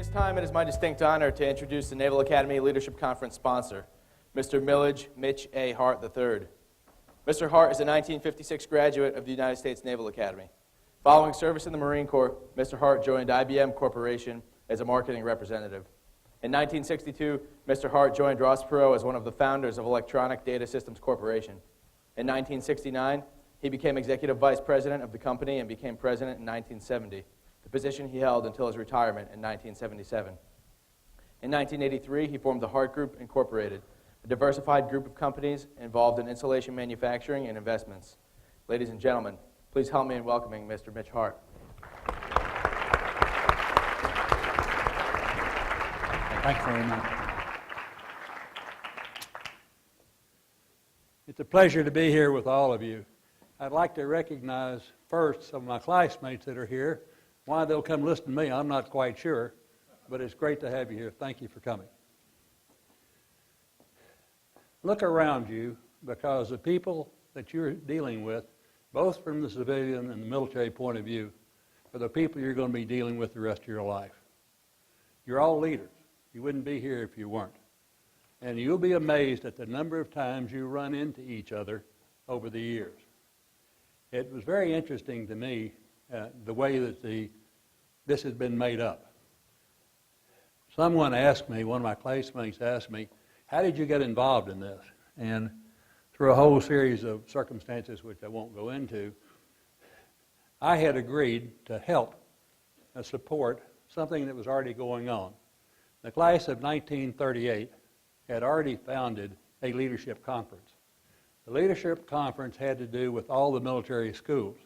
this time, it is my distinct honor to introduce the Naval Academy Leadership Conference sponsor, Mr. Milledge Mitch A. Hart III. Mr. Hart is a 1956 graduate of the United States Naval Academy. Following service in the Marine Corps, Mr. Hart joined IBM Corporation as a marketing representative. In 1962, Mr. Hart joined Ross Perot as one of the founders of Electronic Data Systems Corporation. In 1969, he became executive vice president of the company and became president in 1970, the position he held until his retirement in 1977. In 1983, he formed the Hart Group Incorporated, a diversified group of companies involved in insulation manufacturing and investments. Ladies and gentlemen, please help me in welcoming Mr. Mitch Hart. Thanks very much. It's a pleasure to be here with all of you. I'd like to recognize first some of my classmates that are here. Why they'll come listen to me, I'm not quite sure, but it's great to have you here. Thank you for coming. Look around you, because the people that you're dealing with, both from the civilian and the military point of view, are the people you're going to be dealing with the rest of your life. You're all leaders. You wouldn't be here if you weren't. And you'll be amazed at the number of times you run into each other over the years. It was very interesting to me the way that this has been made up. Someone asked me, one of my classmates asked me, how did you get involved in this? And through a whole series of circumstances, which I won't go into, I had agreed to help support something that was already going on. The class of 1938 had already founded a leadership conference. The leadership conference had to do with all the military schools.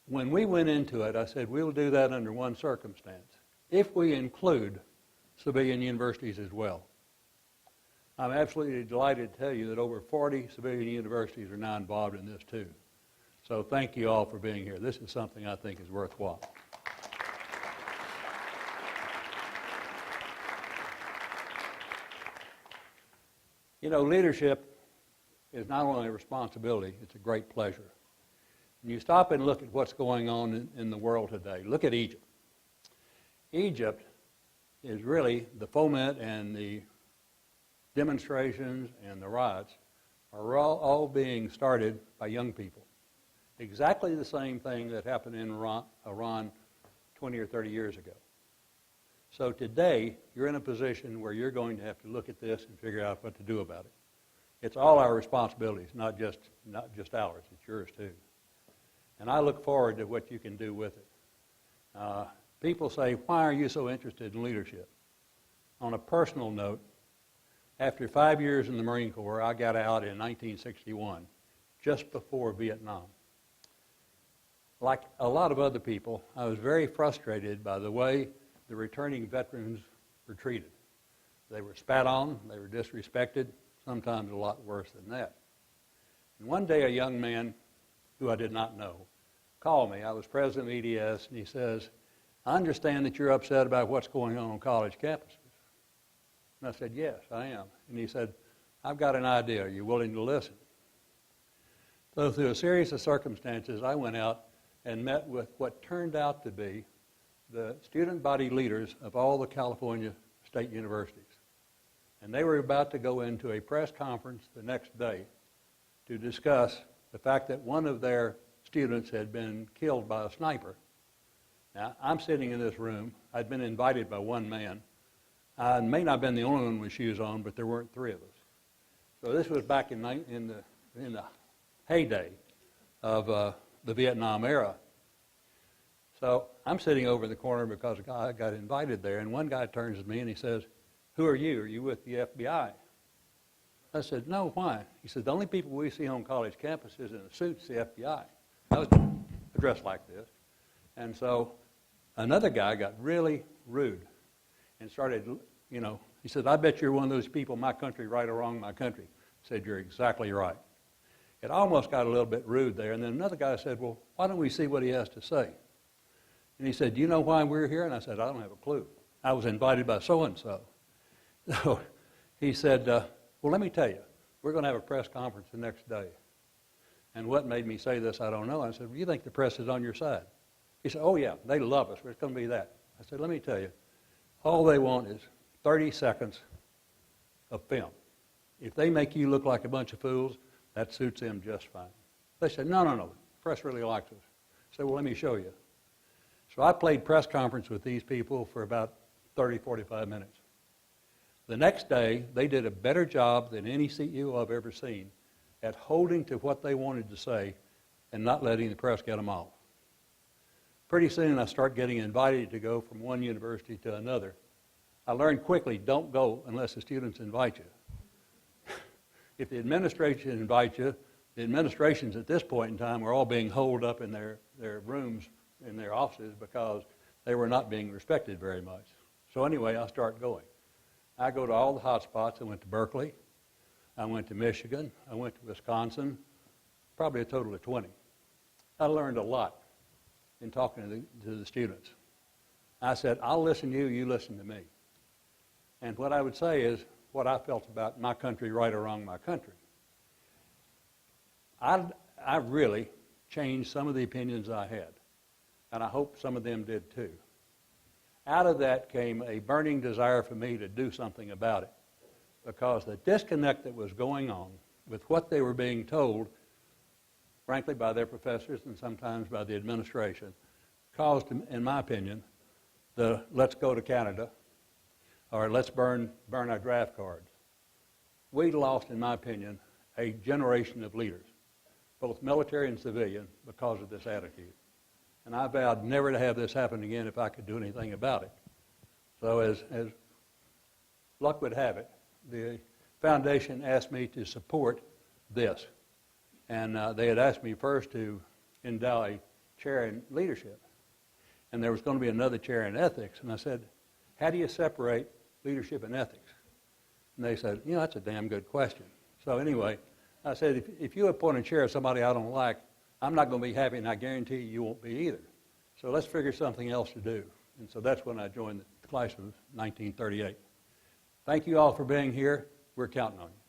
When we went into it, I said, we'll do that under one circumstance, if we include civilian universities as well. I'm absolutely delighted to tell you that over 40 civilian universities are now involved in this too. So thank you all for being here. This is something I think is worthwhile. You know, leadership is not only a responsibility, it's a great pleasure. When you stop and look at what's going on in the world today, look at Egypt. Egypt is really the foment and the demonstrations and the riots are all being started by young people. Exactly the same thing that happened in Iran 20 or 30 years ago. So today, you're in a position where you're going to have to look at this and figure out what to do about it. It's all our responsibilities, not just ours. It's yours too. And I look forward to what you can do with it. People say, why are you so interested in leadership? On a personal note, after 5 years in the Marine Corps, I got out in 1961, just before Vietnam. Like a lot of other people, I was very frustrated by the way the returning veterans were treated. They were spat on, they were disrespected, sometimes a lot worse than that. And one day a young man who I did not know called me. I was president of EDS, and he says, I understand that you're upset about what's going on college campuses. And I said, yes, I am. And he said, I've got an idea. Are you willing to listen? So through a series of circumstances, I went out and met with what turned out to be the student body leaders of all the California state universities. And they were about to go into a press conference the next day to discuss the fact that one of their students had been killed by a sniper. Now, I'm sitting in this room. I'd been invited by one man. I may not have been the only one with shoes on, but there weren't three of us. So this was back in the heyday of the Vietnam era. So I'm sitting over in the corner because I got invited there, and one guy turns to me and he says, who are you? Are you with the FBI? I said, no, why? He said, the only people we see on college campuses in a suit's the FBI. I was dressed like this. And so another guy got really rude and started, he said, I bet you're one of those people, my country, right or wrong, my country. I said, you're exactly right. It almost got a little bit rude there. And then another guy said, well, why don't we see what he has to say? And he said, do you know why we're here? And I said, I don't have a clue. I was invited by so-and-so. So he said, well, let me tell you, we're going to have a press conference the next day. And what made me say this, I don't know. I said, well, you think the press is on your side? He said, oh, yeah, they love us. It's going to be that. I said, let me tell you, all they want is 30 seconds of film. If they make you look like a bunch of fools, that suits them just fine. They said, no, the press really likes us. I said, well, let me show you. So I played press conference with these people for about 30, 45 minutes. The next day, they did a better job than any CEO I've ever seen at holding to what they wanted to say and not letting the press get them off. Pretty soon, I start getting invited to go from one university to another. I learned quickly, don't go unless the students invite you. If the administration invites you, the administrations at this point in time were all being holed up in their rooms, in their offices, because they were not being respected very much. So anyway, I start going. I go to all the hot spots. I went to Berkeley. I went to Michigan. I went to Wisconsin, probably a total of 20. I learned a lot in talking to the students. I said, I'll listen to you, you listen to me. And what I would say is what I felt about my country, right or wrong, my country. I really changed some of the opinions I had, and I hope some of them did too. Out of that came a burning desire for me to do something about it, because the disconnect that was going on with what they were being told, frankly, by their professors and sometimes by the administration, caused, in my opinion, the let's go to Canada or let's burn our draft cards. We lost, in my opinion, a generation of leaders, both military and civilian, because of this attitude. And I vowed never to have this happen again if I could do anything about it. So as luck would have it, the foundation asked me to support this. And they had asked me first to endow a chair in leadership. And there was going to be another chair in ethics. And I said, how do you separate leadership and ethics? And they said, that's a damn good question. So anyway, I said, if you appoint a chair of somebody I don't like, I'm not going to be happy, and I guarantee you won't be either. So let's figure something else to do. And so that's when I joined the class of 1938. Thank you all for being here. We're counting on you.